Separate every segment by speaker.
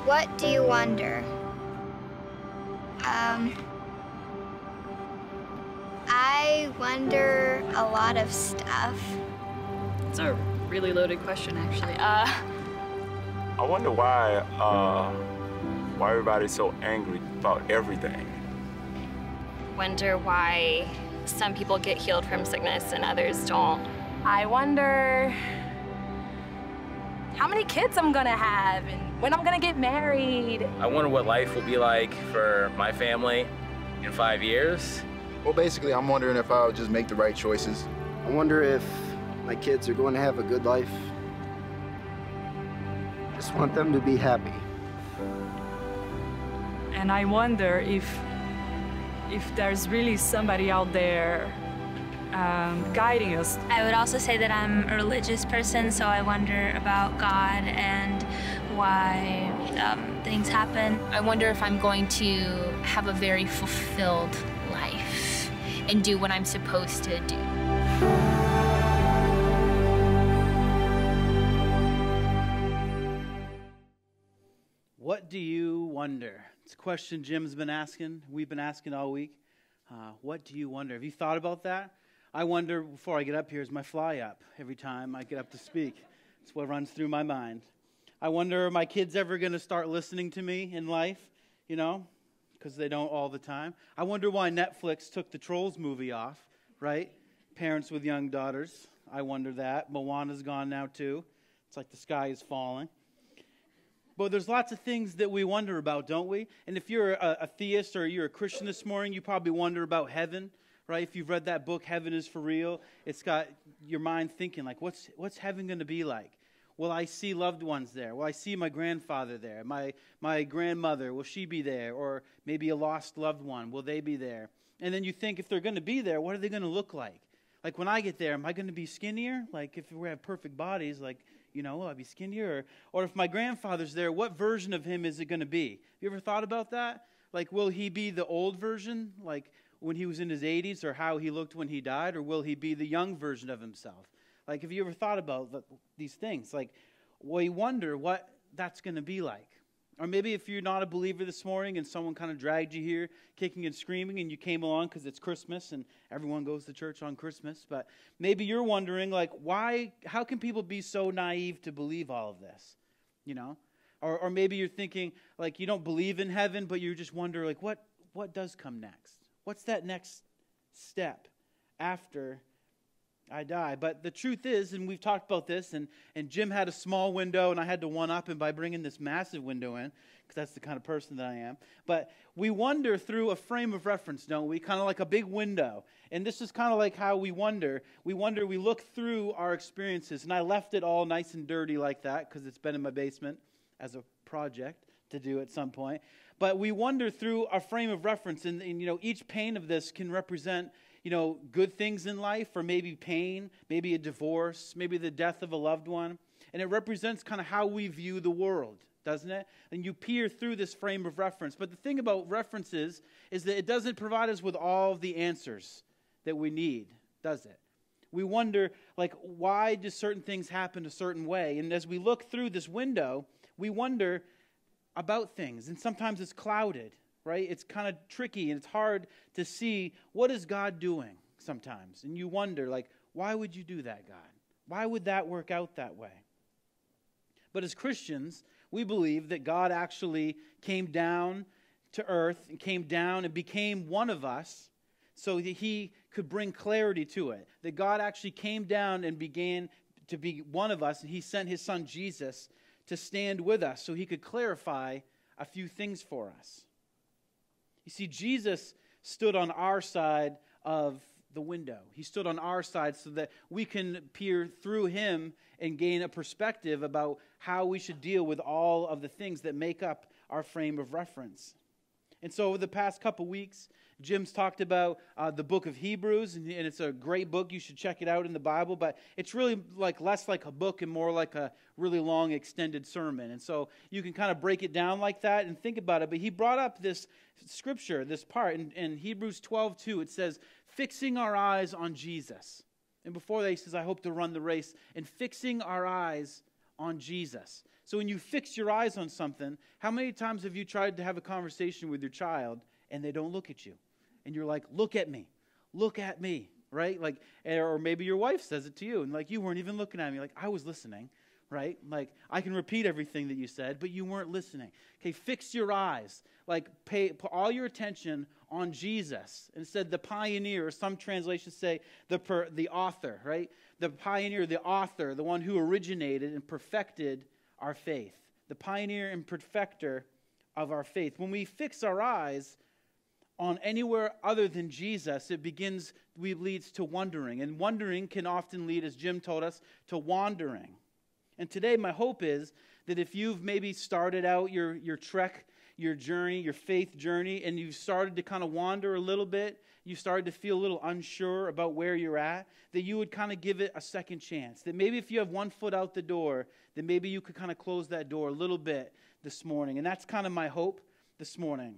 Speaker 1: What do you wonder? I wonder a lot of stuff.
Speaker 2: It's a really loaded question, actually.
Speaker 3: I wonder why everybody's so angry about everything.
Speaker 2: Wonder why some people get healed from sickness and others don't.
Speaker 4: I wonder how many kids I'm gonna have and when I'm gonna get married.
Speaker 5: I wonder what life will be like for my family in 5 years.
Speaker 6: Well, basically, I'm wondering if I'll just make the right choices.
Speaker 7: I wonder if my kids are going to have a good life. Just want them to be happy.
Speaker 8: And I wonder if there's really somebody out there guiding us.
Speaker 9: I would also say that I'm a religious person, so I wonder about God and why things happen.
Speaker 10: I wonder if I'm going to have a very fulfilled life and do what I'm supposed to do.
Speaker 11: What do you wonder? It's a question Jim's been asking. We've been asking all week. What do you wonder? Have you thought about that? I wonder, before I get up here, is my fly up every time I get up to speak. It's what runs through my mind. I wonder, are my kids ever going to start listening to me in life? You know, because they don't all the time. I wonder why Netflix took the Trolls movie off, right? Parents with young daughters. I wonder that. Moana's gone now, too. It's like the sky is falling. But there's lots of things that we wonder about, don't we? And if you're a theist or you're a Christian this morning, you probably wonder about heaven, right? If you've read that book, Heaven is for Real, it's got your mind thinking, like, what's heaven going to be like? Will I see loved ones there? Will I see my grandfather there? My grandmother, will she be there? Or maybe a lost loved one, will they be there? And then you think, if they're going to be there, what are they going to look like? Like, when I get there, am I going to be skinnier? Like, if we have perfect bodies, like, you know, will I be skinnier? Or if my grandfather's there, what version of him is it going to be? Have you ever thought about that? Like, will he be the old version, like when he was in his 80s, or how he looked when he died? Or will he be the young version of himself? Like, have you ever thought about these things? Like, we wonder what that's going to be like. Or maybe if you're not a believer this morning and someone kind of dragged you here kicking and screaming and you came along because it's Christmas and everyone goes to church on Christmas. But maybe you're wondering, like, how can people be so naive to believe all of this? You know? Or maybe you're thinking, like, you don't believe in heaven, but you just wonder, like, what does come next? What's that next step after I die? But the truth is, and we've talked about this, and Jim had a small window, and I had to one-up him by bringing this massive window in, because that's the kind of person that I am. But we wonder through a frame of reference, don't we? Kind of like a big window. And this is kind of like how we wonder. We look through our experiences, and I left it all nice and dirty like that, because it's been in my basement as a project to do at some point. But we wonder through a frame of reference, and you know, each pane of this can represent, you know, good things in life, or maybe pain, maybe a divorce, maybe the death of a loved one. And it represents kind of how we view the world, doesn't it? And you peer through this frame of reference. But the thing about references is that it doesn't provide us with all of the answers that we need, does it? We wonder, like, why do certain things happen a certain way? And as we look through this window, we wonder about things. And sometimes it's clouded, right? It's kind of tricky and it's hard to see what is God doing sometimes. And you wonder, like, why would you do that, God? Why would that work out that way? But as Christians, we believe that God actually came down to earth and came down and became one of us so that he could bring clarity to it. That God actually came down and began to be one of us, and he sent his son Jesus to stand with us so he could clarify a few things for us. You see, Jesus stood on our side of the window. He stood on our side so that we can peer through him and gain a perspective about how we should deal with all of the things that make up our frame of reference. And so over the past couple weeks, Jim's talked about the book of Hebrews, and it's a great book. You should check it out in the Bible, but it's really less like a book and more like a really long extended sermon. And so you can kind of break it down like that and think about it. But he brought up this scripture, this part in Hebrews 12:2. It says, fixing our eyes on Jesus. And before that, he says, I hope to run the race. And fixing our eyes on Jesus. So when you fix your eyes on something, how many times have you tried to have a conversation with your child and they don't look at you? And you're like, look at me, right? Like, or maybe your wife says it to you, and like, you weren't even looking at me. Like, I was listening, right? Like, I can repeat everything that you said, but you weren't listening. Okay, fix your eyes. Like, put all your attention on Jesus. Instead, the pioneer, or some translations say the author, right? The pioneer, the author, the one who originated and perfected our faith. The pioneer and perfecter of our faith. When we fix our eyes on anywhere other than Jesus, it leads to wondering. And wondering can often lead, as Jim told us, to wandering. And today my hope is that if you've maybe started out your trek, your journey, your faith journey, and you've started to kind of wander a little bit, you started to feel a little unsure about where you're at, that you would kind of give it a second chance. That maybe if you have one foot out the door, that maybe you could kind of close that door a little bit this morning. And that's kind of my hope this morning.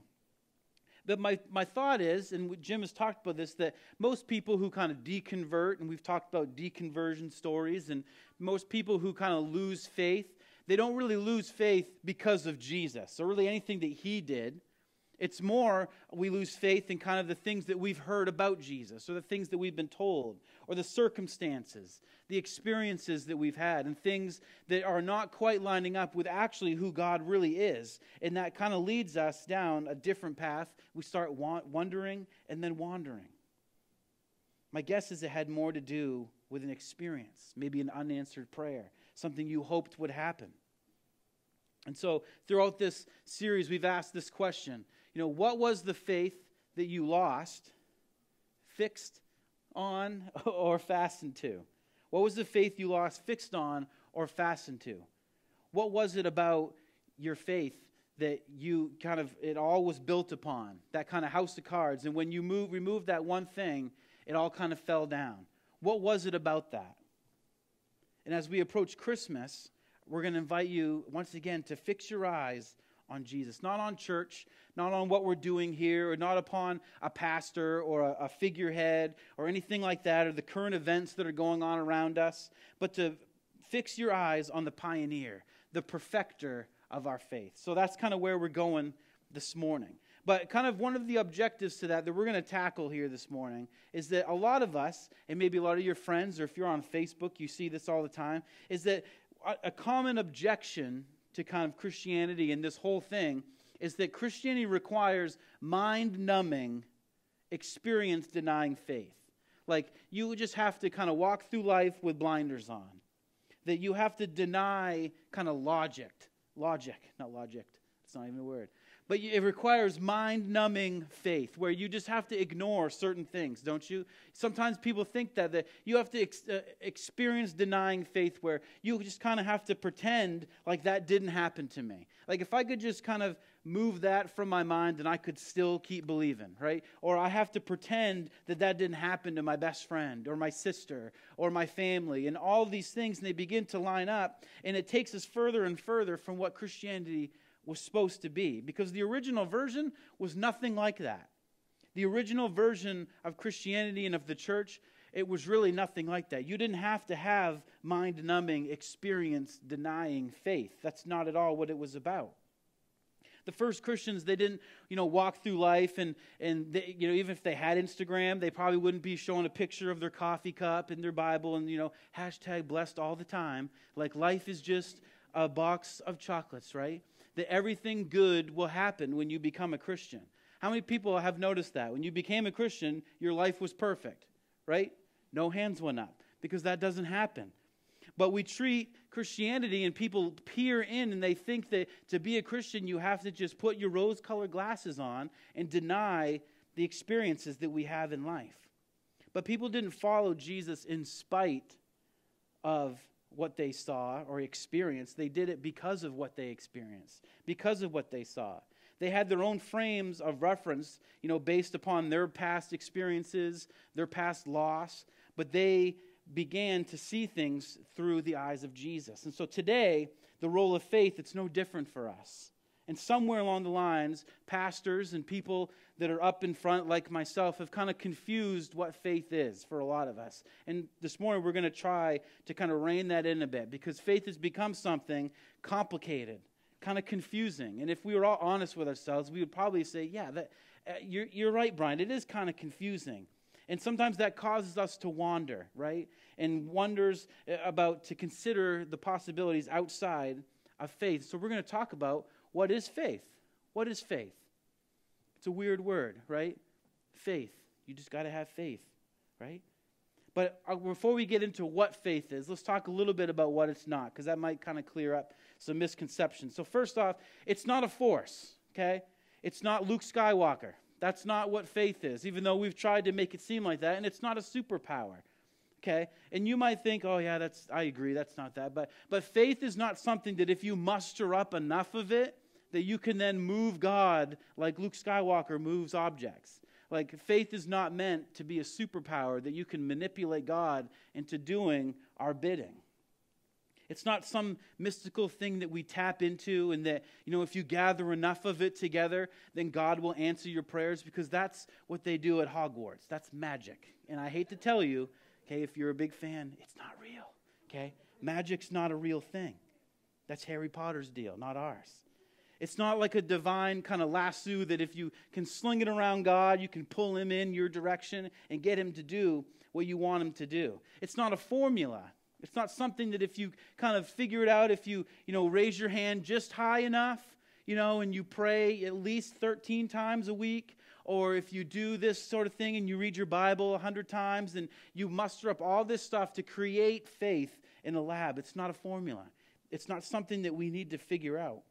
Speaker 11: But my thought is, and Jim has talked about this, that most people who kind of deconvert, and we've talked about deconversion stories, and most people who kind of lose faith, they don't really lose faith because of Jesus, or really anything that he did. It's more, we lose faith in kind of the things that we've heard about Jesus, or the things that we've been told, or the circumstances, the experiences that we've had, and things that are not quite lining up with actually who God really is. And that kind of leads us down a different path. We start wondering and then wandering. My guess is it had more to do with an experience, maybe an unanswered prayer, something you hoped would happen. And so throughout this series, we've asked this question. What was the faith that you lost, fixed on, or fastened to? What was the faith you lost, fixed on, or fastened to? What was it about your faith that you it all was built upon, that kind of house of cards, and when you removed that one thing, it all kind of fell down? What was it about that? And as we approach Christmas, we're going to invite you once again to fix your eyes on Jesus, not on church, not on what we're doing here, or not upon a pastor or a figurehead or anything like that, or the current events that are going on around us, but to fix your eyes on the pioneer, the perfecter of our faith. So that's kind of where we're going this morning. But kind of one of the objectives to that we're going to tackle here this morning is that a lot of us, and maybe a lot of your friends, or if you're on Facebook, you see this all the time, is that a common objection to kind of Christianity and this whole thing is that Christianity requires mind-numbing, experience-denying faith. Like, you just have to kind of walk through life with blinders on. That you have to deny kind of logic, not logic, it's not even a word. But it requires mind-numbing faith, where you just have to ignore certain things, don't you? Sometimes people think that you have to experience denying faith, where you just kind of have to pretend like that didn't happen to me. Like, if I could just kind of move that from my mind, then I could still keep believing, right? Or I have to pretend that didn't happen to my best friend, or my sister, or my family, and all of these things, and they begin to line up, and it takes us further and further from what Christianity was supposed to be, because the original version was nothing like that. The original version of Christianity and of the church, it was really nothing like that. You didn't have to have mind-numbing, experience-denying faith. That's not at all what it was about. The first Christians, they didn't, walk through life, and they, even if they had Instagram, they probably wouldn't be showing a picture of their coffee cup and their Bible and, hashtag blessed all the time. Like, life is just a box of chocolates, right? That everything good will happen when you become a Christian. How many people have noticed that? When you became a Christian, your life was perfect, right? No hands went up, because that doesn't happen. But we treat Christianity, and people peer in, and they think that to be a Christian, you have to just put your rose-colored glasses on and deny the experiences that we have in life. But people didn't follow Jesus in spite of what they saw or experienced. They did it because of what they experienced, because of what they saw. They had their own frames of reference, based upon their past experiences, their past loss, but they began to see things through the eyes of Jesus. And so today, the role of faith, it's no different for us. And somewhere along the lines, pastors and people that are up in front like myself have kind of confused what faith is for a lot of us. And this morning we're going to try to kind of rein that in a bit, because faith has become something complicated, kind of confusing. And if we were all honest with ourselves, we would probably say, yeah, you're right, Brian, it is kind of confusing. And sometimes that causes us to wander, right? And wonders about to consider the possibilities outside of faith. So we're going to talk about, what is faith? What is faith? It's a weird word, right? Faith. You just got to have faith, right? But before we get into what faith is, let's talk a little bit about what it's not, because that might kind of clear up some misconceptions. So first off, it's not a force, okay? It's not Luke Skywalker. That's not what faith is, even though we've tried to make it seem like that, and it's not a superpower. Okay? And you might think, oh yeah, I agree, that's not that. But faith is not something that if you muster up enough of it, that you can then move God like Luke Skywalker moves objects. Like, faith is not meant to be a superpower that you can manipulate God into doing our bidding. It's not some mystical thing that we tap into and that, if you gather enough of it together, then God will answer your prayers, because that's what they do at Hogwarts. That's magic. And I hate to tell you, okay, if you're a big fan, it's not real, okay? Magic's not a real thing. That's Harry Potter's deal, not ours. It's not like a divine kind of lasso that if you can sling it around God, you can pull him in your direction and get him to do what you want him to do. It's not a formula. It's not something that if you kind of figure it out, if you, raise your hand just high enough, and you pray at least 13 times a week, or if you do this sort of thing and you read your Bible 100 times and you muster up all this stuff to create faith in a lab. It's not a formula. It's not something that we need to figure out.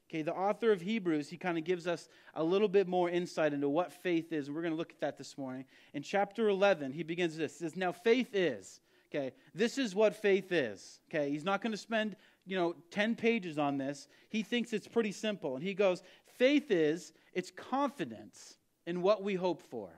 Speaker 11: Okay, the author of Hebrews, he kind of gives us a little bit more insight into what faith is, and we're going to look at that this morning. In chapter 11, he begins this. He says, now faith is, okay, this is what faith is. Okay, he's not going to spend, 10 pages on this. He thinks it's pretty simple, and he goes, faith is, it's confidence in what we hope for.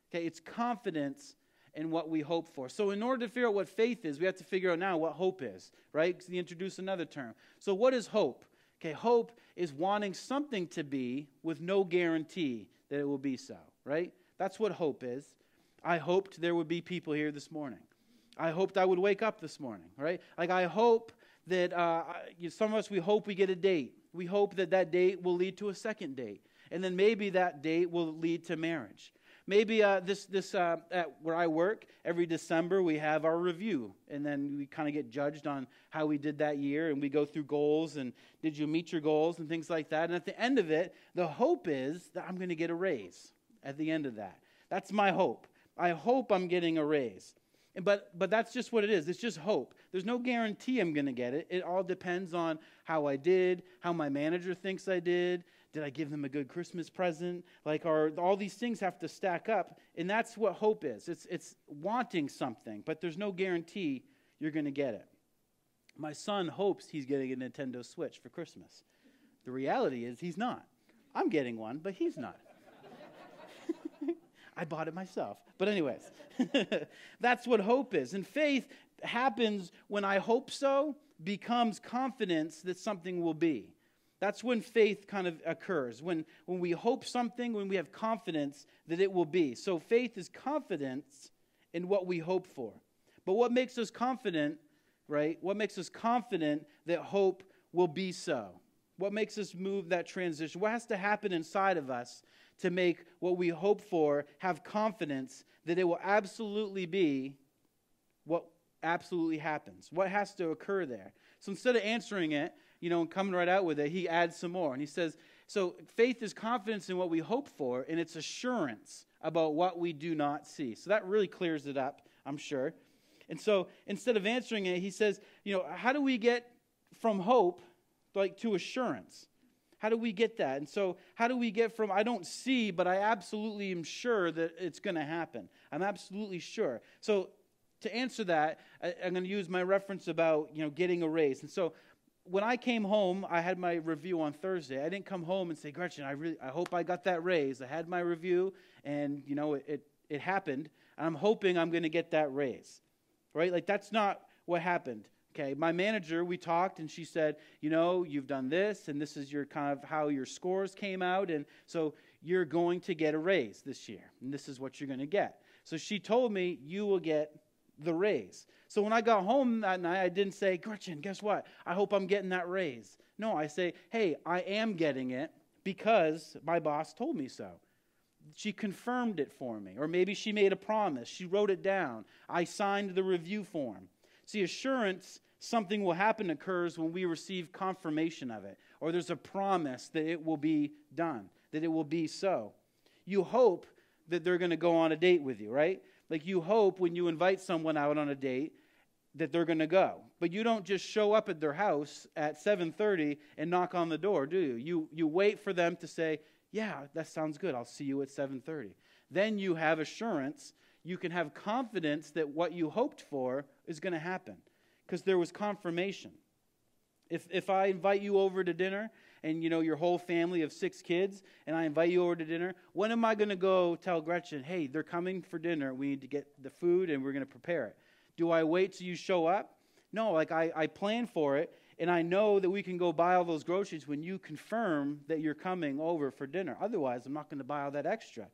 Speaker 11: Okay, it's confidence in what we hope for. So in order to figure out what faith is, we have to figure out now what hope is, right? Because he introduced another term. So what is hope? Okay, hope is wanting something to be with no guarantee that it will be so, right? That's what hope is. I hoped there would be people here this morning. I hoped I would wake up this morning, right? Like, I hope that some of us, we hope we get a date. We hope that that date will lead to a second date. And then maybe that date will lead to marriage. Maybe at where I work, every December we have our review. And then we kind of get judged on how we did that year. And we go through goals and did you meet your goals and things like that. And at the end of it, the hope is that I'm going to get a raise at the end of that. That's my hope. I hope I'm getting a raise. But that's just what it is. It's just hope. There's no guarantee I'm going to get it. It all depends on how I did, how my manager thinks I did. Did I give them a good Christmas present? All these things have to stack up, and that's what hope is. It's wanting something, but there's no guarantee you're going to get it. My son hopes he's getting a Nintendo Switch for Christmas. The reality is he's not. I'm getting one, but he's not. I bought it myself. But anyways, that's what hope is. And faith happens when I hope so, becomes confidence that something will be. That's when faith kind of occurs, when we hope something, when we have confidence that it will be. So faith is confidence in what we hope for. But what makes us confident, right? What makes us confident that hope will be so? What makes us move that transition? What has to happen inside of us to make what we hope for have confidence that it will absolutely be what absolutely happens? What has to occur there? So instead of answering it, and coming right out with it, he adds some more. And he says, so faith is confidence in what we hope for, and it's assurance about what we do not see. So that really clears it up, I'm sure. And so instead of answering it, he says, how do we get from hope to assurance? How do we get that? And so how do we get from I don't see, but I absolutely am sure that it's going to happen? I'm absolutely sure. So to answer that, I'm going to use my reference about, getting a raise. And so when I came home, I had my review on Thursday. I didn't come home and say, Gretchen, I hope I got that raise. I had my review, and it happened. And I'm hoping I'm going to get that raise, right? Like, that's not what happened. Okay, my manager, we talked, and she said, you've done this, and this is your kind of how your scores came out, and so you're going to get a raise this year, and this is what you're going to get. So she told me, you will get the raise. So when I got home that night, I didn't say, Gretchen, guess what? I hope I'm getting that raise. No, I say, hey, I am getting it because my boss told me so. She confirmed it for me. Or maybe she made a promise. She wrote it down. I signed the review form. See, assurance, something will happen, occurs when we receive confirmation of it. Or there's a promise that it will be done, that it will be so. You hope that they're going to go on a date with you, right? Like, you hope when you invite someone out on a date that they're going to go. But you don't just show up at their house at 7:30 and knock on the door, do you? You wait for them to say, yeah, that sounds good. I'll see you at 7:30. Then you have assurance. You can have confidence that what you hoped for is going to happen because there was confirmation. If I invite you over to dinner and, your whole family of 6 kids, and I invite you over to dinner, when am I going to go tell Gretchen, hey, they're coming for dinner. We need to get the food and we're going to prepare it. Do I wait till you show up? No, like I plan for it, and I know that we can go buy all those groceries when you confirm that you're coming over for dinner. Otherwise, I'm not going to buy all that extra.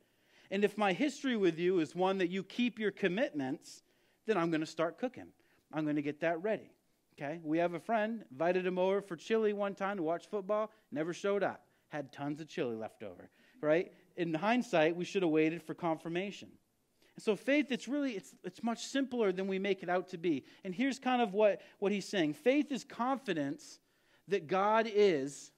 Speaker 11: And if my history with you is one that you keep your commitments, then I'm going to start cooking. I'm going to get that ready. Okay? We have a friend, invited him over for chili one time to watch football, never showed up. Had tons of chili left over, right? In hindsight, we should have waited for confirmation. And so faith, it's much simpler than we make it out to be. And here's kind of what he's saying. Faith is confidence that God is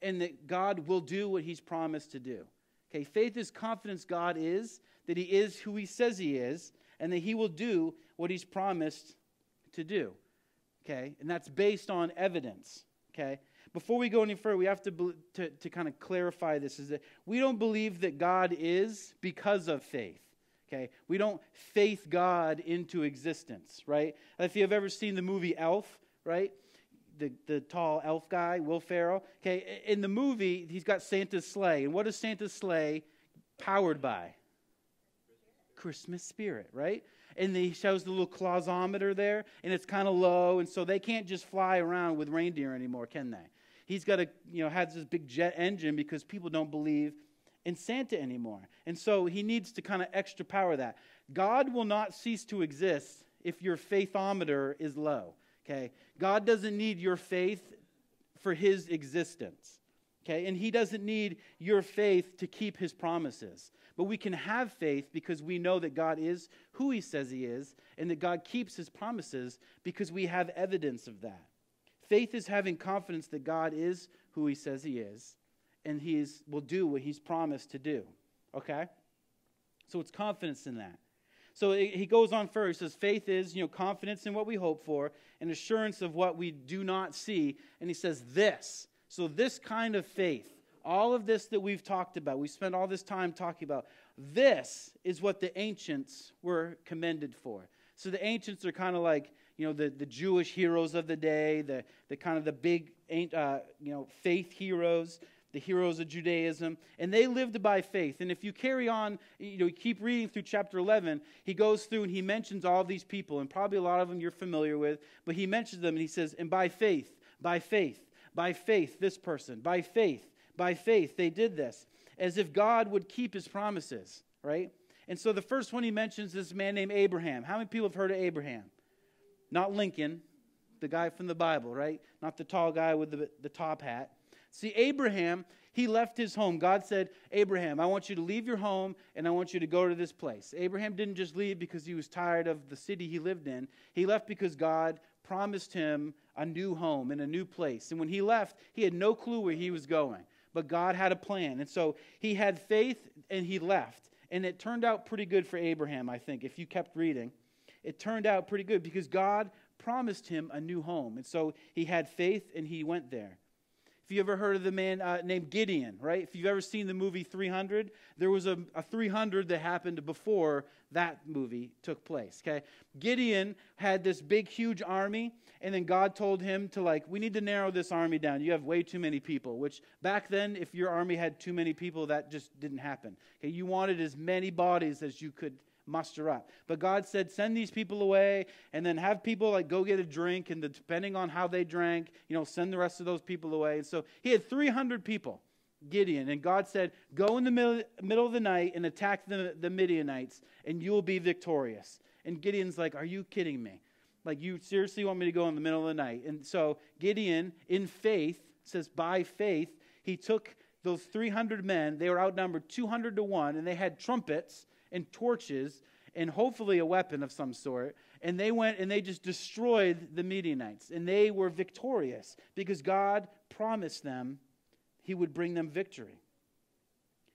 Speaker 11: and that God will do what he's promised to do. Okay, faith is confidence God is, that he is who he says he is, and that he will do what he's promised to do. Okay, and that's based on evidence. Okay, before we go any further, we have to kind of clarify this, is that we don't believe that God is because of faith. Okay, we don't faith God into existence, right? If you've ever seen the movie Elf, right? The tall elf guy, Will Ferrell. Okay, in the movie, he's got Santa's sleigh. And what is Santa's sleigh powered by? Christmas spirit, right? And he shows the little clausometer there, and it's kind of low, and so they can't just fly around with reindeer anymore, can they? He's got to, has this big jet engine because people don't believe in Santa anymore. And so he needs to kind of extra power that. God will not cease to exist if your faithometer is low. Okay? God doesn't need your faith for his existence. Okay? And he doesn't need your faith to keep his promises. But we can have faith because we know that God is who he says he is, and that God keeps his promises because we have evidence of that. Faith is having confidence that God is who he says he is, and he will do what he's promised to do. Okay? So it's confidence in that. So he goes on first. He says faith is, confidence in what we hope for, and assurance of what we do not see. And he says this. So this kind of faith, all of this that we've talked about, we spent all this time talking about, this is what the ancients were commended for. So the ancients are kind of like, the Jewish heroes of the day, the kind of the big, faith heroes, the heroes of Judaism, and they lived by faith. And if you carry on, you keep reading through chapter 11, he goes through and he mentions all these people, and probably a lot of them you're familiar with, but he mentions them and he says, and by faith, this person, by faith, they did this, as if God would keep his promises, right? And so the first one he mentions is this man named Abraham. How many people have heard of Abraham? Not Lincoln, the guy from the Bible, right? Not the tall guy with the top hat. See, Abraham, he left his home. God said, Abraham, I want you to leave your home and I want you to go to this place. Abraham didn't just leave because he was tired of the city he lived in. He left because God promised him a new home and a new place. And when he left, he had no clue where he was going. But God had a plan. And so he had faith and he left. And it turned out pretty good for Abraham, I think, if you kept reading. It turned out pretty good because God promised him a new home. And so he had faith and he went there. If you ever heard of the man named Gideon, right? If you've ever seen the movie 300, there was a 300 that happened before that movie took place, okay? Gideon had this big, huge army, and then God told him to, we need to narrow this army down. You have way too many people, which back then, if your army had too many people, that just didn't happen. Okay? You wanted as many bodies as you could muster up. But God said, send these people away, and then have people go get a drink, and depending on how they drank, send the rest of those people away. And so he had 300 people, Gideon, and God said, go in the middle of the night and attack the Midianites, and you will be victorious. And Gideon's like, are you kidding me? You seriously want me to go in the middle of the night? And so Gideon, in faith, says by faith, he took those 300 men. They were outnumbered 200 to 1, and they had trumpets and torches and hopefully a weapon of some sort. And they went and they just destroyed the Midianites. And they were victorious because God promised them he would bring them victory.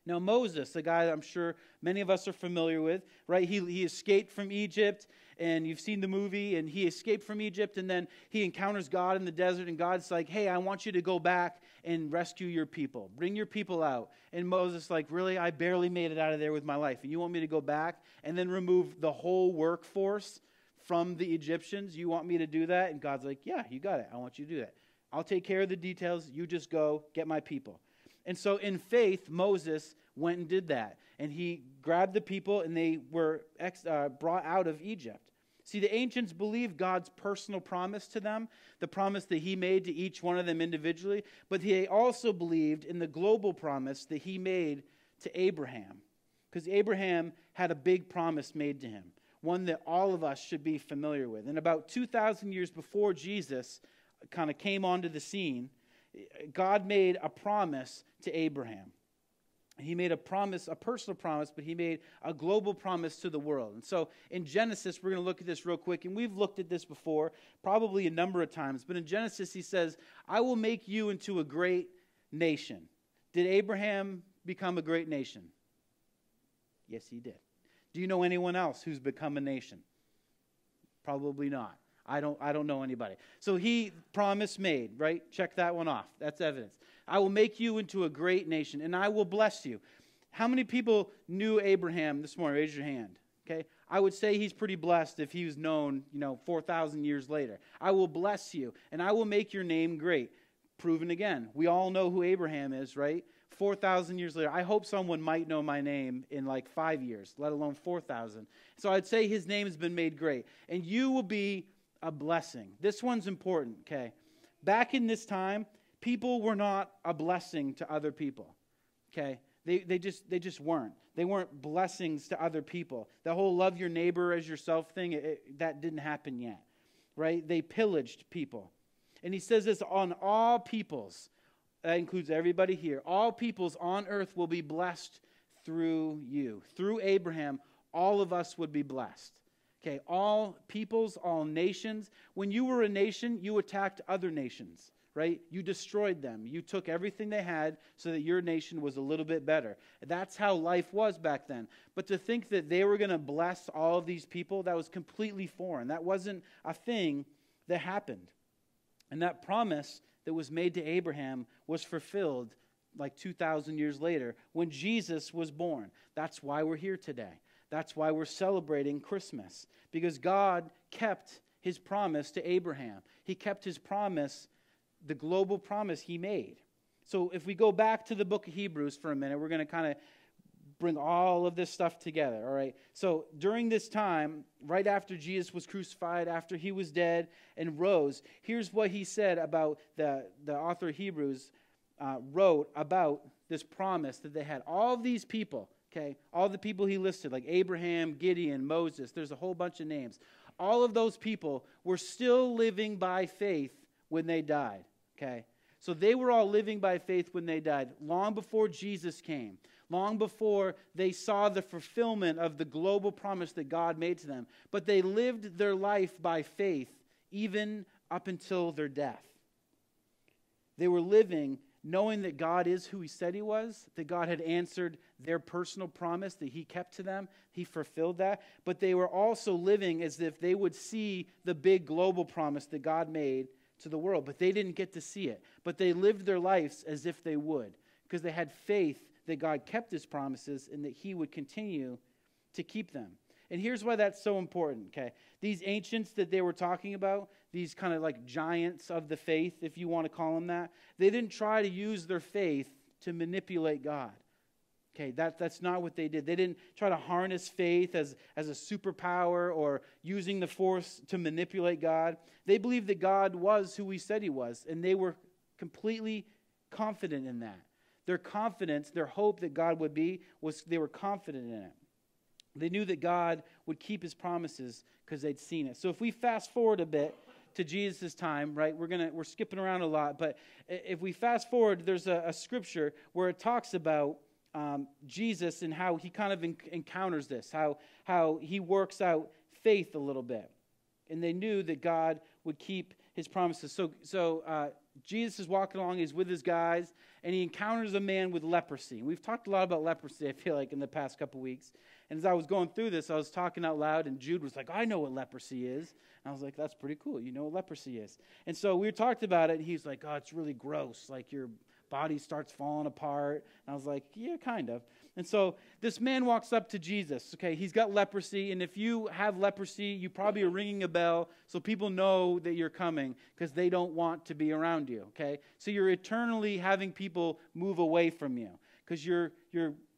Speaker 11: Now Moses, a guy that I'm sure many of us are familiar with, right? He escaped from Egypt, and you've seen the movie, and he escaped from Egypt, and then he encounters God in the desert, and God's like, hey, I want you to go back and rescue your people. Bring your people out. And Moses like, really? I barely made it out of there with my life, and you want me to go back and then remove the whole workforce from the Egyptians? You want me to do that? And God's like, yeah, you got it. I want you to do that. I'll take care of the details. You just go get my people. And so in faith, Moses went and did that. And he grabbed the people, and they were brought out of Egypt. See, the ancients believed God's personal promise to them, the promise that he made to each one of them individually, but they also believed in the global promise that he made to Abraham. Because Abraham had a big promise made to him, one that all of us should be familiar with. And about 2,000 years before Jesus kind of came onto the scene, God made a promise to Abraham. He made a promise, a personal promise, but he made a global promise to the world. And so in Genesis, we're going to look at this real quick, and we've looked at this before, probably a number of times. But in Genesis, he says, I will make you into a great nation. Did Abraham become a great nation? Yes, he did. Do you know anyone else who's become a nation? Probably not. I don't know anybody. So he promise made, right? Check that one off. That's evidence. I will make you into a great nation, and I will bless you. How many people knew Abraham this morning? Raise your hand. Okay? I would say he's pretty blessed if he was known, 4,000 years later. I will bless you, and I will make your name great. Proven again. We all know who Abraham is, right? 4,000 years later. I hope someone might know my name in 5 years, let alone 4,000. So I'd say his name has been made great. And you will be a blessing. This one's important, okay? Back in this time, people were not a blessing to other people, okay? They just weren't. They weren't blessings to other people. The whole love your neighbor as yourself thing, that didn't happen yet, right? They pillaged people. And he says this, on all peoples, that includes everybody here, all peoples on earth will be blessed through you. Through Abraham, all of us would be blessed. Okay, all peoples, all nations. When you were a nation, you attacked other nations, right? You destroyed them. You took everything they had so that your nation was a little bit better. That's how life was back then. But to think that they were going to bless all of these people, that was completely foreign. That wasn't a thing that happened. And that promise that was made to Abraham was fulfilled 2,000 years later when Jesus was born. That's why we're here today. That's why we're celebrating Christmas, because God kept his promise to Abraham. He kept his promise, the global promise he made. So if we go back to the book of Hebrews for a minute, we're going to kind of bring all of this stuff together, all right? So during this time, right after Jesus was crucified, after he was dead and rose, here's what he said about the author of Hebrews wrote about this promise that they had. All of these people, okay, all the people he listed, like Abraham, Gideon, Moses, there's a whole bunch of names. All of those people were still living by faith when they died, okay? So they were all living by faith when they died, long before Jesus came, long before they saw the fulfillment of the global promise that God made to them. But they lived their life by faith, even up until their death. They were living knowing that God is who he said he was, that God had answered their personal promise that he kept to them. He fulfilled that. But they were also living as if they would see the big global promise that God made to the world, but they didn't get to see it. But they lived their lives as if they would, because they had faith that God kept his promises and that he would continue to keep them. And here's why that's so important, okay? These ancients that they were talking about, these kind of like giants of the faith, if you want to call them that, they didn't try to use their faith to manipulate God. Okay, that's not what they did. They didn't try to harness faith as a superpower or using the force to manipulate God. They believed that God was who he said he was, and they were completely confident in that. Their confidence, their hope that God would be, was they were confident in it. They knew that God would keep his promises because they'd seen it. So if we fast forward a bit to Jesus' time, right, we're skipping around a lot, but if we fast forward, there's a scripture where it talks about Jesus and how he kind of encounters this, how he works out faith a little bit. And they knew that God would keep his promises. So Jesus is walking along, he's with his guys, and he encounters a man with leprosy. We've talked a lot about leprosy, I feel like, in the past couple weeks. And as I was going through this, I was talking out loud, and Jude was like, I know what leprosy is. And I was like, that's pretty cool. You know what leprosy is. And so we talked about it, and he's like, oh, it's really gross. Like your body starts falling apart. And I was like, yeah, kind of. And so this man walks up to Jesus. Okay, he's got leprosy, and if you have leprosy, you probably are ringing a bell so people know that you're coming because they don't want to be around you. Okay, so you're eternally having people move away from you because you're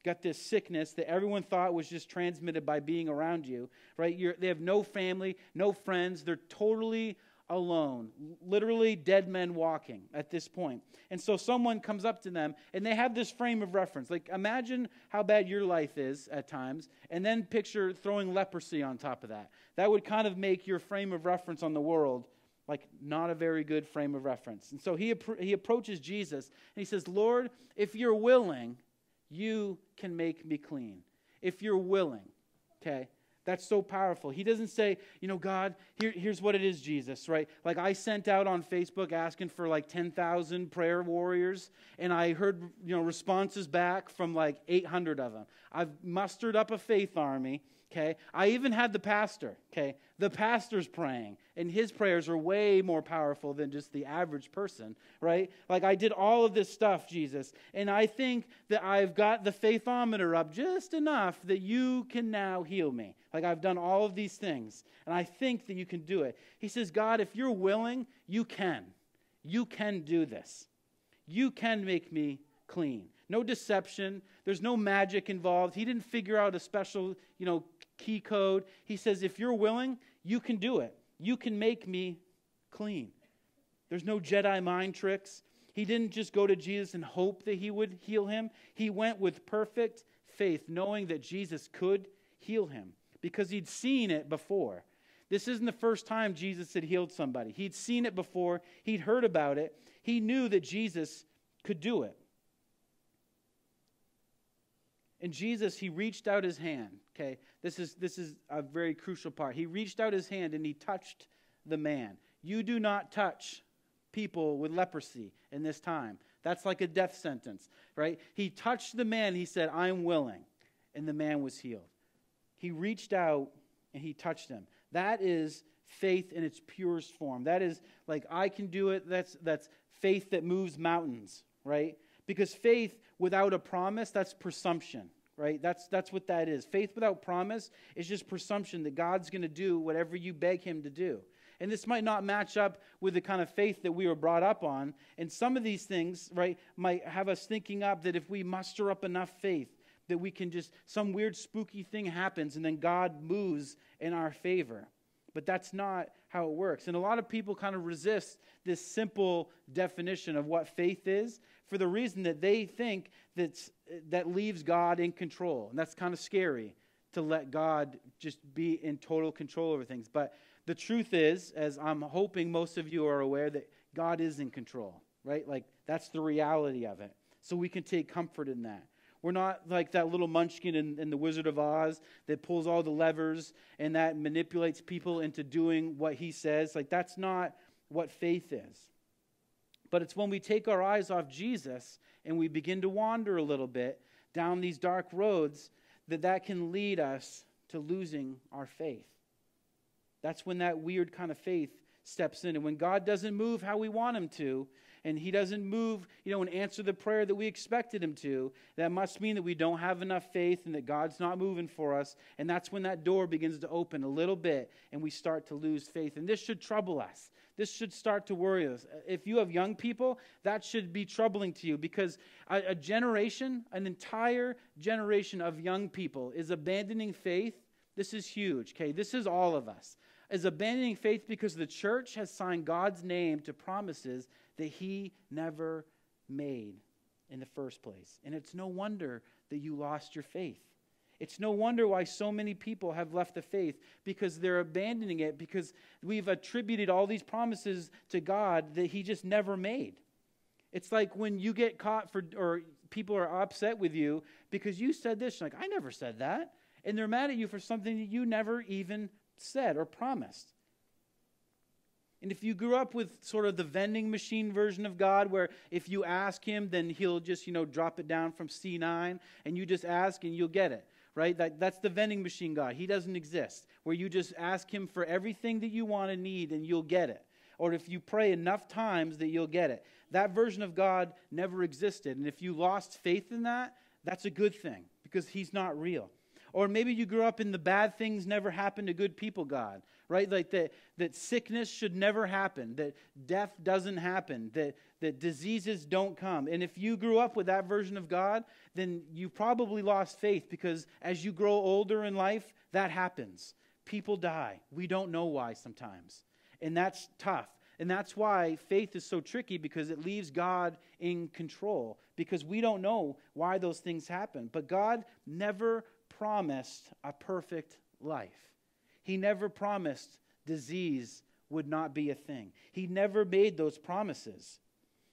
Speaker 11: got this sickness that everyone thought was just transmitted by being around you. Right? They have no family, no friends. They're totally alone, literally dead men walking at this point. And so someone comes up to them and they have this frame of reference. Like imagine how bad your life is at times, and then picture throwing leprosy on top of that. That would kind of make your frame of reference on the world like not a very good frame of reference. And so he approaches Jesus and he says, Lord, if you're willing, you can make me clean. If you're willing, okay? That's so powerful. He doesn't say, God, here's what it is, Jesus, right? Like I sent out on Facebook asking for like 10,000 prayer warriors, and I heard, responses back from like 800 of them. I've mustered up a faith army, okay? I even had the pastor, okay? The pastor's praying, and his prayers are way more powerful than just the average person, right? Like I did all of this stuff, Jesus, and I think that I've got the faithometer up just enough that you can now heal me. Like I've done all of these things, and I think that you can do it. He says, God, if you're willing, you can. You can do this. You can make me clean. No deception. There's no magic involved. He didn't figure out a special, key code. He says, if you're willing, you can do it. You can make me clean. There's no Jedi mind tricks. He didn't just go to Jesus and hope that he would heal him. He went with perfect faith, knowing that Jesus could heal him because he'd seen it before. This isn't the first time Jesus had healed somebody. He'd seen it before. He'd heard about it. He knew that Jesus could do it. And Jesus, he reached out his hand, okay? This is a very crucial part. He reached out his hand and he touched the man. You do not touch people with leprosy in this time. That's like a death sentence, right? He touched the man. He said, I'm willing. And the man was healed. He reached out and he touched him. That is faith in its purest form. That is like, I can do it. That's faith that moves mountains, right? Because faith without a promise, that's presumption, right? That's what that is. Faith without promise is just presumption that God's going to do whatever you beg him to do. And this might not match up with the kind of faith that we were brought up on. And some of these things, right, might have us thinking up that if we muster up enough faith, that we can just, some weird spooky thing happens and then God moves in our favor. But that's not how it works. And a lot of people kind of resist this simple definition of what faith is for the reason that they think that leaves God in control. And that's kind of scary to let God just be in total control over things. But the truth is, as I'm hoping most of you are aware, that God is in control, right? Like that's the reality of it. So we can take comfort in that. We're not like that little munchkin in The Wizard of Oz that pulls all the levers and that manipulates people into doing what he says. Like that's not what faith is. But it's when we take our eyes off Jesus and we begin to wander a little bit down these dark roads that can lead us to losing our faith. That's when that weird kind of faith steps in. And when God doesn't move how we want him to, and he doesn't move, and answer the prayer that we expected him to, that must mean that we don't have enough faith and that God's not moving for us. And that's when that door begins to open a little bit and we start to lose faith. And this should trouble us. This should start to worry us. If you have young people, that should be troubling to you, because a generation, an entire generation of young people is abandoning faith. This is huge, okay? This is all of us. Is abandoning faith because the church has signed God's name to promises that he never made in the first place. And it's no wonder that you lost your faith. It's no wonder why so many people have left the faith, because they're abandoning it, because we've attributed all these promises to God that he just never made. It's like when you get caught or people are upset with you because you said this, you're like, I never said that. And they're mad at you for something that you never even said or promised. And if you grew up with sort of the vending machine version of God, where if you ask him, then he'll just, drop it down from C9, and you just ask and you'll get it, right? That's the vending machine God. He doesn't exist, where you just ask him for everything that you want and need and you'll get it. Or if you pray enough times that you'll get it. That version of God never existed. And if you lost faith in that, that's a good thing, because he's not real. Or maybe you grew up in the bad things never happen to good people God, right? Like that sickness should never happen, that death doesn't happen, that diseases don't come. And if you grew up with that version of God, then you probably lost faith, because as you grow older in life, that happens. People die. We don't know why sometimes. And that's tough. And that's why faith is so tricky, because it leaves God in control, because we don't know why those things happen. But God never promised a perfect life. He never promised disease would not be a thing. He never made those promises.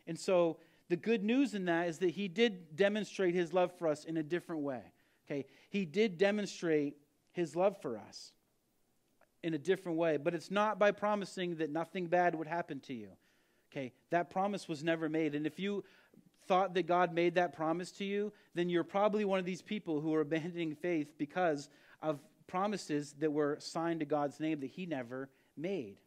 Speaker 11: And so the good news in that is that he did demonstrate his love for us in a different way. Okay? He did demonstrate his love for us in a different way, but it's not by promising that nothing bad would happen to you. Okay? That promise was never made. And if you thought that God made that promise to you, then you're probably one of these people who are abandoning faith because of promises that were signed to God's name that he never made.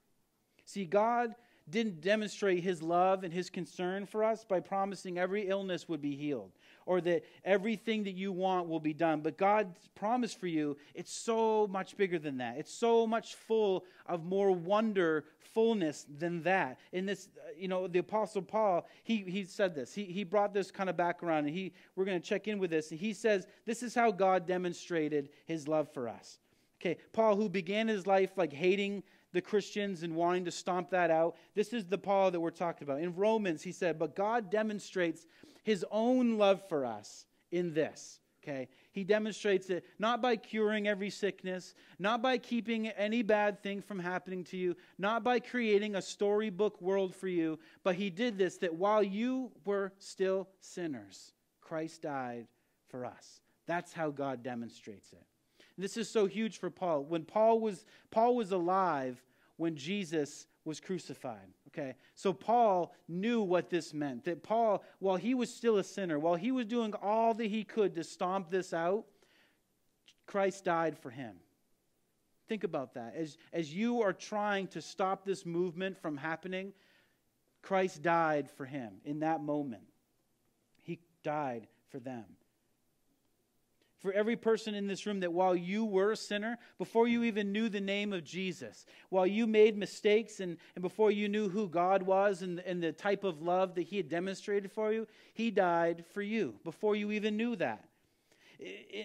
Speaker 11: See, God didn't demonstrate his love and his concern for us by promising every illness would be healed, or that everything that you want will be done. But God's promise for you, it's so much bigger than that. It's so much full of more wonderfulness than that. In this, the Apostle Paul, he said this. He brought this kind of background, and we're going to check in with this. And he says, this is how God demonstrated his love for us. Okay, Paul, who began his life like hating the Christians and wanting to stomp that out, this is the Paul that we're talking about. In Romans, he said, but God demonstrates his own love for us in this, okay? He demonstrates it not by curing every sickness, not by keeping any bad thing from happening to you, not by creating a storybook world for you, but he did this, that while you were still sinners, Christ died for us. That's how God demonstrates it. This is so huge for Paul. When Paul was alive when Jesus was crucified. Okay, so Paul knew what this meant. That Paul, while he was still a sinner, while he was doing all that he could to stomp this out, Christ died for him. Think about that. As you are trying to stop this movement from happening, Christ died for him in that moment. He died for them. For every person in this room, that while you were a sinner, before you even knew the name of Jesus, while you made mistakes and before you knew who God was and the type of love that he had demonstrated for you, he died for you before you even knew that.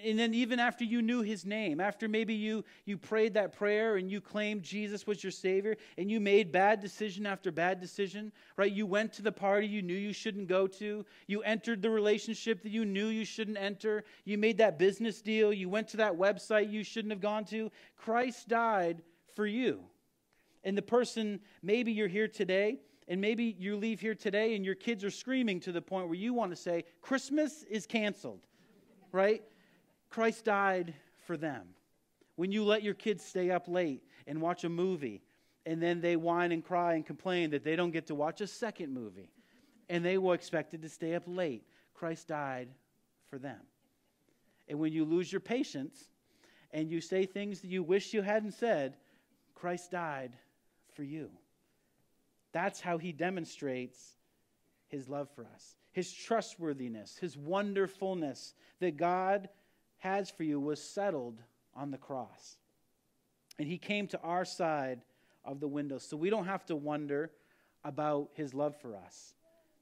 Speaker 11: And then even after you knew his name, after maybe you prayed that prayer and you claimed Jesus was your Savior, and you made bad decision after bad decision, right? You went to the party you knew you shouldn't go to. You entered the relationship that you knew you shouldn't enter. You made that business deal. You went to that website you shouldn't have gone to. Christ died for you. And the person, maybe you're here today, and maybe you leave here today and your kids are screaming to the point where you want to say, Christmas is canceled. Right? Christ died for them. When you let your kids stay up late and watch a movie, and then they whine and cry and complain that they don't get to watch a second movie, and they were expected to stay up late, Christ died for them. And when you lose your patience and you say things that you wish you hadn't said, Christ died for you. That's how he demonstrates his love for us. His trustworthiness, his wonderfulness that God has for you was settled on the cross. And he came to our side of the window. So we don't have to wonder about his love for us.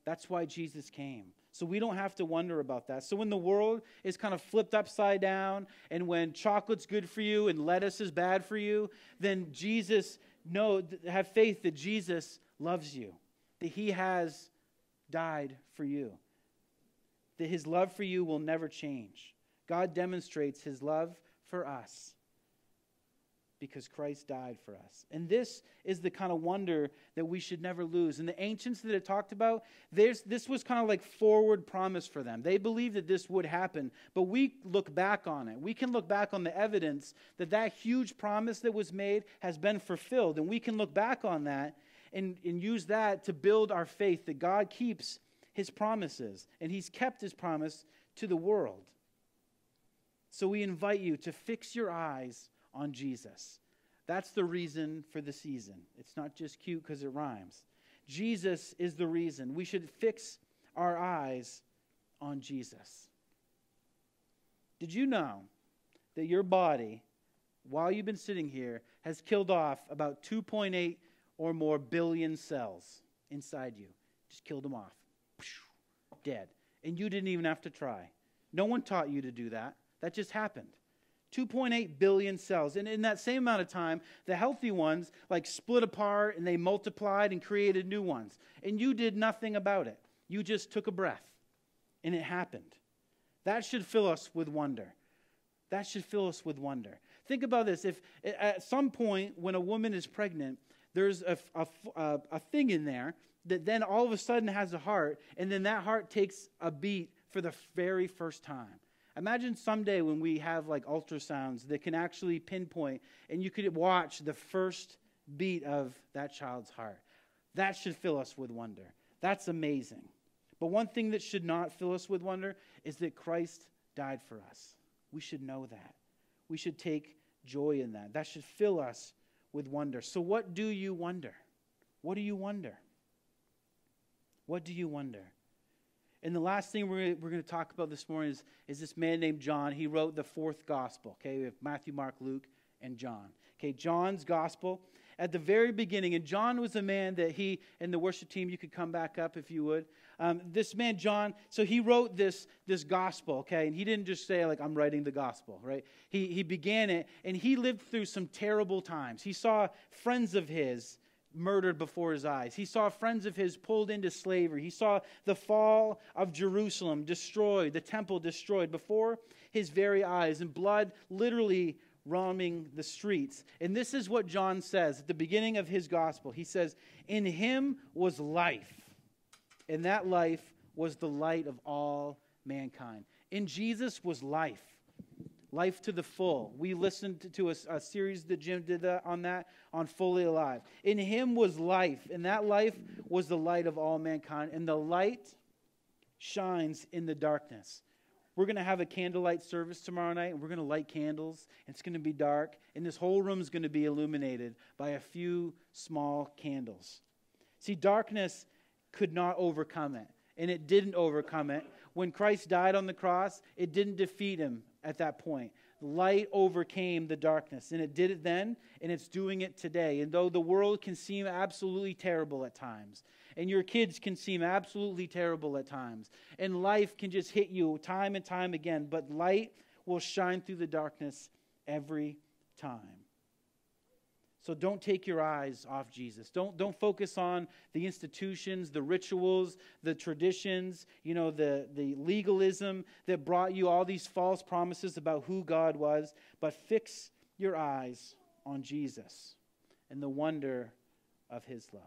Speaker 11: That's why Jesus came. So we don't have to wonder about that. So when the world is kind of flipped upside down, and when chocolate's good for you and lettuce is bad for you, then have faith that Jesus loves you, that he has died for you, that his love for you will never change. God demonstrates his love for us because Christ died for us. And this is the kind of wonder that we should never lose. And the ancients that it talked about, this was kind of like forward promise for them. They believed that this would happen, but we look back on it. We can look back on the evidence that that huge promise that was made has been fulfilled. And we can look back on that and use that to build our faith that God keeps his promises. And he's kept his promise to the world. So we invite you to fix your eyes on Jesus. That's the reason for the season. It's not just cute because it rhymes. Jesus is the reason. We should fix our eyes on Jesus. Did you know that your body, while you've been sitting here, has killed off about 2.8 or more billion cells inside you? Just killed them off. Dead. And you didn't even have to try. No one taught you to do that. That just happened. 2.8 billion cells. And in that same amount of time, the healthy ones split apart and they multiplied and created new ones. And you did nothing about it. You just took a breath and it happened. That should fill us with wonder. That should fill us with wonder. Think about this. If at some point when a woman is pregnant, there's a thing in there that then all of a sudden has a heart, and then that heart takes a beat for the very first time. Imagine someday when we have ultrasounds that can actually pinpoint and you could watch the first beat of that child's heart. That should fill us with wonder. That's amazing. But one thing that should not fill us with wonder is that Christ died for us. We should know that. We should take joy in that. That should fill us with wonder. So what do you wonder? What do you wonder? What do you wonder? And the last thing we're going to talk about this morning is this man named John. He wrote the fourth gospel. Okay, we have Matthew, Mark, Luke, and John. Okay, John's gospel. At the very beginning, and John was a man that and the worship team, you could come back up if you would. This man, John, so he wrote this gospel, okay? And he didn't just say, I'm writing the gospel, right? He began it, and he lived through some terrible times. He saw friends of his murdered before his eyes. He saw friends of his pulled into slavery. He saw the fall of Jerusalem destroyed, the temple destroyed before his very eyes, and blood literally roaming the streets. And this is what John says at the beginning of his gospel. He says, "In him was life, and that life was the light of all mankind." In Jesus was life. Life to the full. We listened to a series that Jim did on Fully Alive. In him was life, and that life was the light of all mankind. And the light shines in the darkness. We're going to have a candlelight service tomorrow night, and we're going to light candles. It's going to be dark, and this whole room is going to be illuminated by a few small candles. See, darkness could not overcome it, and it didn't overcome it. When Christ died on the cross, it didn't defeat him at that point. Light overcame the darkness, and it did it then, and it's doing it today. And though the world can seem absolutely terrible at times, and your kids can seem absolutely terrible at times, and life can just hit you time and time again, but light will shine through the darkness every time. So don't take your eyes off Jesus. Don't focus on the institutions, the rituals, the traditions, the legalism that brought you all these false promises about who God was, but fix your eyes on Jesus and the wonder of his love.